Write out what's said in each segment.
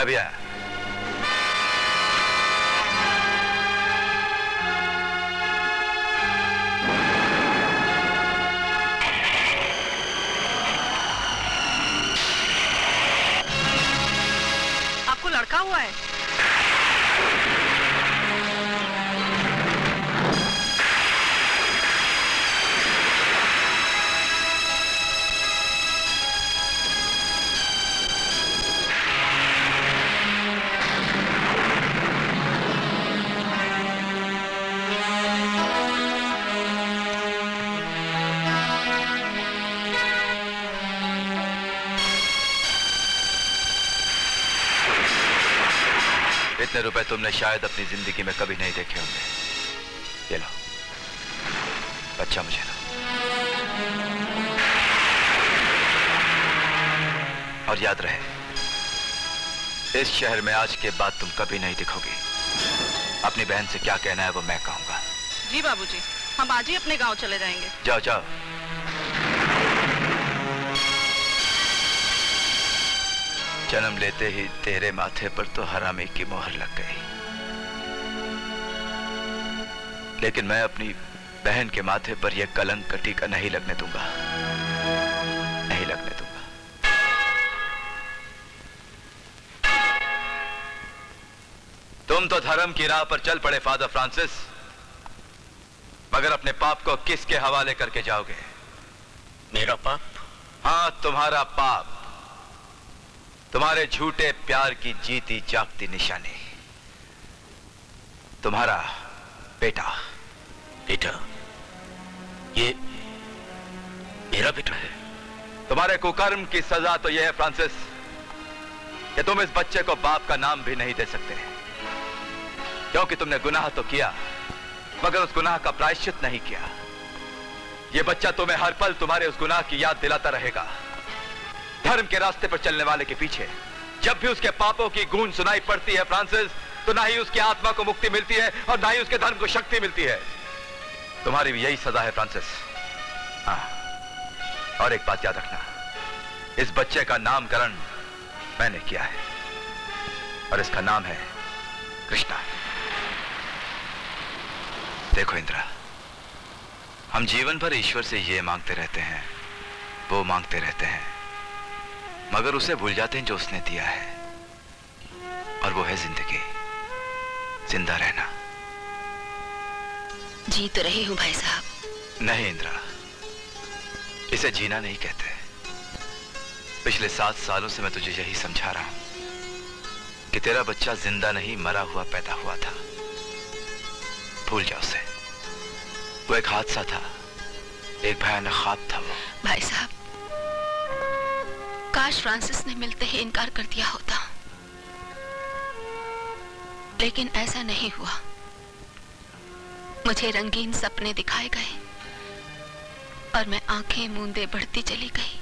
मैं भी आया। आपको लड़का हुआ है? इतने रुपए तुमने शायद अपनी जिंदगी में कभी नहीं देखे होंगे। ये लो, बच्चा मुझे दो। और याद रहे, इस शहर में आज के बाद तुम कभी नहीं दिखोगी। अपनी बहन से क्या कहना है वो मैं कहूंगा। जी बाबूजी, हम आज ही अपने गांव चले जाएंगे। जाओ जाओ। जन्म लेते ही तेरे माथे पर तो हरामी की मोहर लग गई, लेकिन मैं अपनी बहन के माथे पर यह कलंक का टीका नहीं लगने दूंगा, नहीं लगने दूंगा। तुम तो धर्म की राह पर चल पड़े फादर फ्रांसिस, मगर अपने पाप को किसके हवाले करके जाओगे? मेरा पाप? हाँ, तुम्हारा पाप, तुम्हारे झूठे प्यार की जीती जागती निशानी, तुम्हारा बेटा। बेटा? ये मेरा बेटा है? तुम्हारे कुकर्म की सजा तो यह है फ्रांसिस कि तुम इस बच्चे को बाप का नाम भी नहीं दे सकते, क्योंकि तुमने गुनाह तो किया मगर उस गुनाह का प्रायश्चित नहीं किया। यह बच्चा तुम्हें हर पल तुम्हारे उस गुनाह की याद दिलाता रहेगा। धर्म के रास्ते पर चलने वाले के पीछे जब भी उसके पापों की गूंज सुनाई पड़ती है फ्रांसिस, तो ना ही उसकी आत्मा को मुक्ति मिलती है और ना ही उसके धर्म को शक्ति मिलती है। तुम्हारी भी यही सजा है फ्रांसिस। हाँ, और एक बात याद रखना, इस बच्चे का नामकरण मैंने किया है और इसका नाम है कृष्णा। देखो इंद्रा, हम जीवन भर ईश्वर से ये मांगते रहते हैं, वो मांगते रहते हैं, मगर उसे भूल जाते हैं जो उसने दिया है, और वो है जिंदगी, जिंदा रहना। जी तो रहे हूं भाई साहब। नहीं इंद्रा, इसे जीना नहीं कहते। पिछले 7 सालों से मैं तुझे यही समझा रहा हूं कि तेरा बच्चा जिंदा नहीं मरा हुआ पैदा हुआ था। भूल जा उसे, वो एक हादसा था, एक भयानक ख्वाब था वो। भाई साहब, काश फ्रांसिस ने मिलते ही इनकार कर दिया होता, लेकिन ऐसा नहीं हुआ। मुझे रंगीन सपने दिखाए गए और मैं आंखें मूंदे बढ़ती चली गई,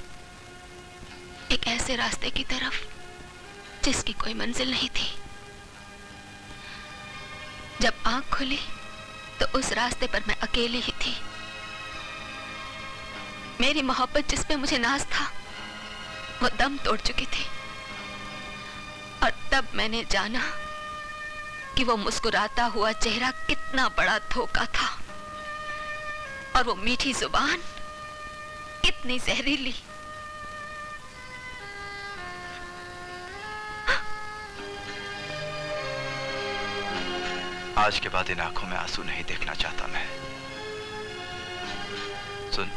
एक ऐसे रास्ते की तरफ जिसकी कोई मंजिल नहीं थी। जब आंख खुली तो उस रास्ते पर मैं अकेली ही थी। मेरी मोहब्बत जिस पे मुझे नाज था वो दम तोड़ चुकी थी, और तब मैंने जाना कि वो मुस्कुराता हुआ चेहरा कितना बड़ा धोखा था, और वो मीठी जुबान कितनी जहरीली। आज के बाद इन आंखों में आंसू नहीं देखना चाहता मैं। सुन,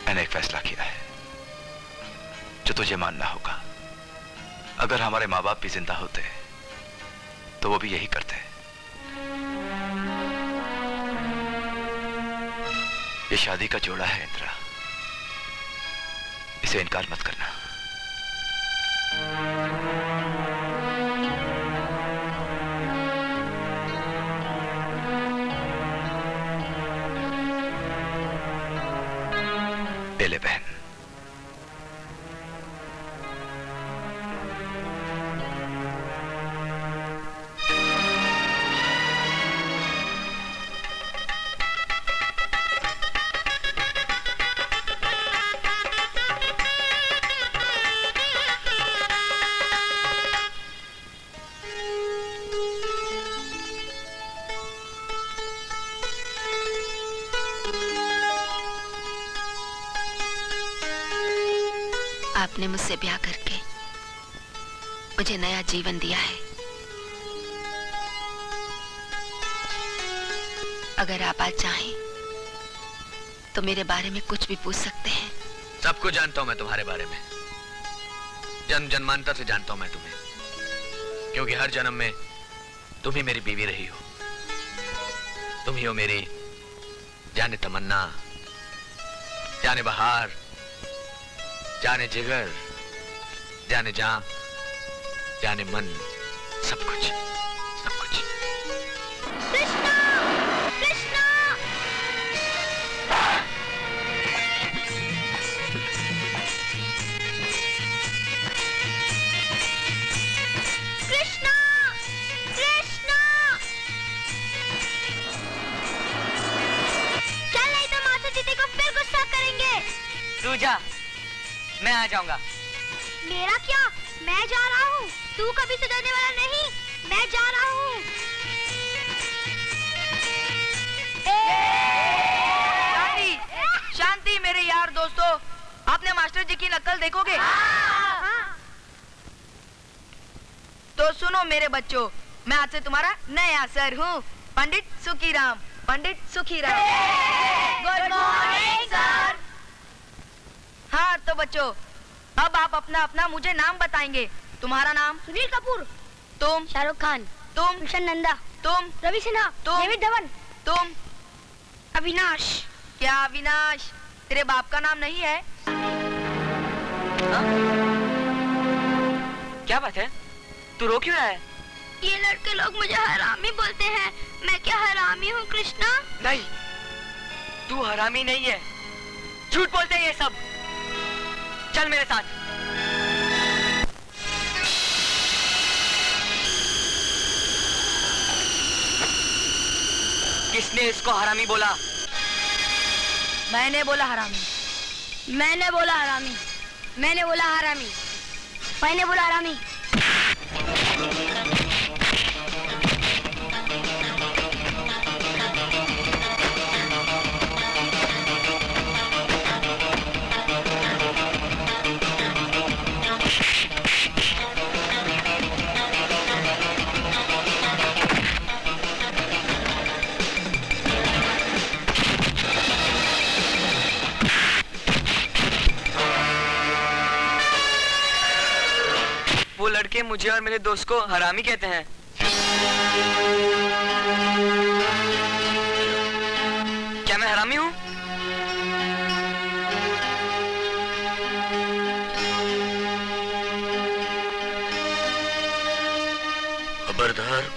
मैंने एक फैसला किया है जो तुझे मानना होगा। अगर हमारे माँ बाप भी जिंदा होते तो वो भी यही करते। ये शादी का जोड़ा है इंद्रा, इसे इनकार मत करना। ले बहन, आपने मुझसे ब्याह करके मुझे नया जीवन दिया है। अगर आप आज चाहें तो मेरे बारे में कुछ भी पूछ सकते हैं। सब कुछ जानता हूं मैं तुम्हारे बारे में। जन्म जन्मांतर से जानता हूं मैं तुम्हें, क्योंकि हर जन्म में तुम ही मेरी बीवी रही हो। तुम ही हो मेरी जाने तमन्ना, जाने बहार, जाने जिगर, जाने जान, जाने मन, सब कुछ, सब कुछ। कृष्णा! कृष्णा! कृष्णा! कृष्णा! चल नहीं तो माता जी को फिर गुस्सा करेंगे। तू जा, मैं आ जाऊंगा। मेरा क्या? मैं जा रहा हूँ। तू कभी सुधरने वाला नहीं। मैं जा रहा हूँ। शांति, शांति मेरे यार दोस्तों। आपने मास्टर जी की नकल देखोगे? तो सुनो मेरे बच्चों, मैं आज से तुम्हारा नया सर हूँ, Pandit Sukhiram. Pandit Sukhiram. Good morning sir. हाँ तो बच्चों, अब आप अपना अपना मुझे नाम बताएंगे। तुम्हारा नाम? सुनील कपूर। तुम? शाहरुख खान। तुम? कृष्ण नंदा। तुम? रवि सिन्हा। तुम? डेविड धवन। तुम? अविनाश। क्या अविनाश तेरे बाप का नाम नहीं है? हाँ? क्या बात है? तू रो क्यों रहा है? ये लड़के लोग मुझे हरामी बोलते हैं। मैं क्या हरामी हूँ कृष्णा? नहीं, तू हरामी नहीं है। झूठ बोलते हैं ये सब। चल मेरे साथ। किसने इसको हरामी बोला? मैंने बोला हरामी। मैंने बोला हरामी। मैंने बोला हरामी। मैंने बोला हरामी। वो लड़के मुझे और मेरे दोस्त को हरामी कहते हैं। क्या मैं हरामी हूँ? खबरदार,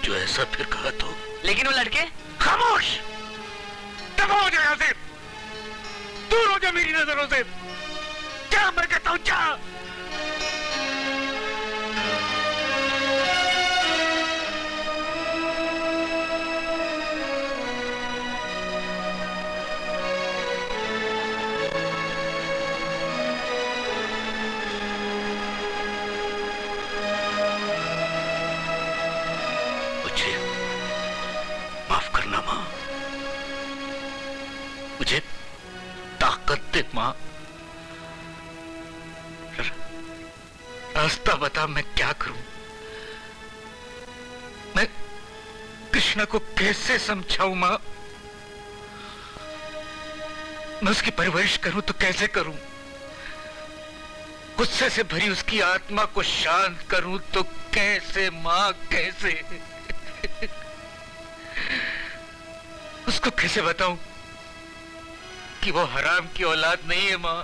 जो ऐसा फिर कहा तो। लेकिन वो लड़के? खामोश! दफा हो जाए यहाँ से। दूर हो जा मेरी नजरों से। क्या मैं कहता हूँ, क्या? माफ करना माँ, मुझे ताकत दे माँ। रास्ता बता, मैं क्या करूं? मैं कृष्णा को कैसे समझाऊं माँ? मैं उसकी परवरिश करूं तो कैसे करूं? गुस्से से भरी उसकी आत्मा को शांत करूं तो कैसे माँ, कैसे? उसको कैसे बताऊं कि वो हराम की औलाद नहीं है माँ?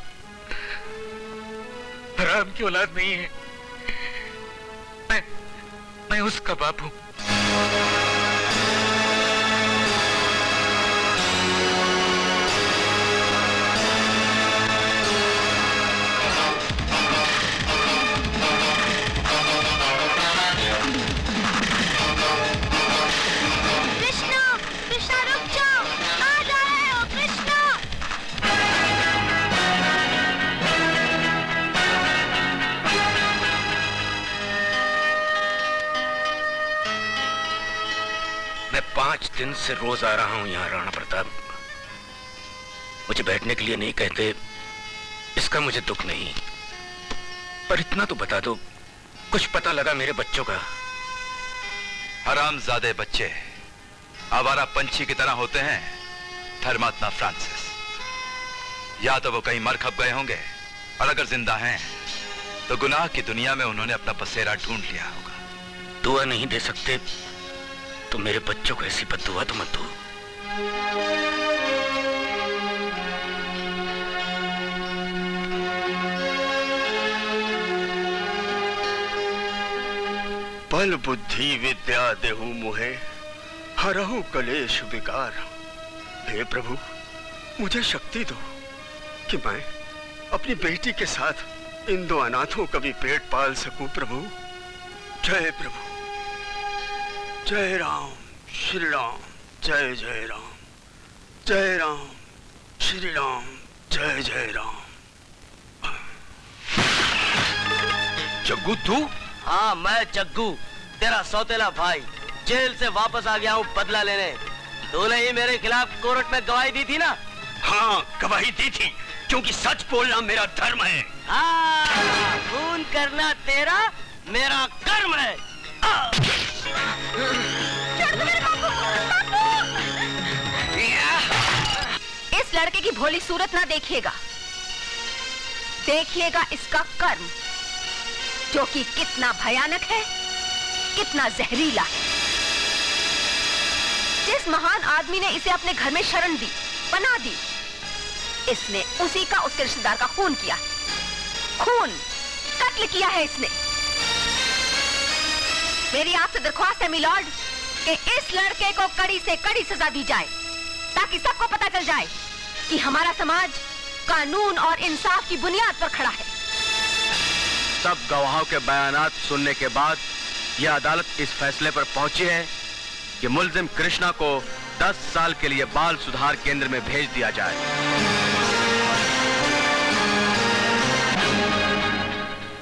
हराम की औलाद नहीं है। मैं उसका बाप हूं। मैं 5 दिन से रोज आ रहा हूं यहाँ राणा प्रताप। मुझे बैठने के लिए नहीं कहते, इस उसका मुझे दुख नहीं, पर इतना तो बता दो, कुछ पता लगा मेरे बच्चों का? हरामजादे बच्चे आवारा पंछी की तरह होते हैं धर्मात्मा फ्रांसिस। या तो वो कहीं मर खप गए होंगे, और अगर जिंदा हैं तो गुनाह की दुनिया में उन्होंने अपना बसेरा ढूंढ लिया होगा। दुआ नहीं दे सकते तो मेरे बच्चों को ऐसी बद्दुआ तो मत दो। बल बुद्धि विद्या देहु मुहे, हरहु कलेश विकार। हे प्रभु, मुझे शक्ति दो कि मैं अपनी बेटी के साथ इन दो अनाथों का भी पेट पाल सकूं प्रभु। जय प्रभु, जय राम श्री राम, जय जय राम, जय राम श्री राम, जय जय राम। जग्गू तू? हाँ, मैं जग्गू, तेरा सौतेला भाई। जेल से वापस आ गया हूँ बदला लेने। तूने ही मेरे खिलाफ कोर्ट में गवाही दी थी ना? हाँ, गवाही दी थी, क्योंकि सच बोलना मेरा धर्म है। हाँ, खून करना तेरा मेरा कर्म है। इस लड़के की भोली सूरत ना देखिएगा, देखिएगा इसका कर्म, जो कि कितना भयानक है, कितना जहरीला है। जिस महान आदमी ने इसे अपने घर में शरण दी, पनाह दी, इसने उसी का उसके रिश्तेदार का खून किया, खून कत्ल किया है इसने। मेरी आपसे दरख्वास्त है मिलॉर्ड कि इस लड़के को कड़ी से कड़ी सजा दी जाए, ताकि सबको पता चल जाए कि हमारा समाज कानून और इंसाफ की बुनियाद पर खड़ा है। सब गवाहों के बयानात सुनने के बाद यह अदालत इस फैसले पर पहुंची है कि मुल्जिम कृष्णा को 10 साल के लिए बाल सुधार केंद्र में भेज दिया जाए।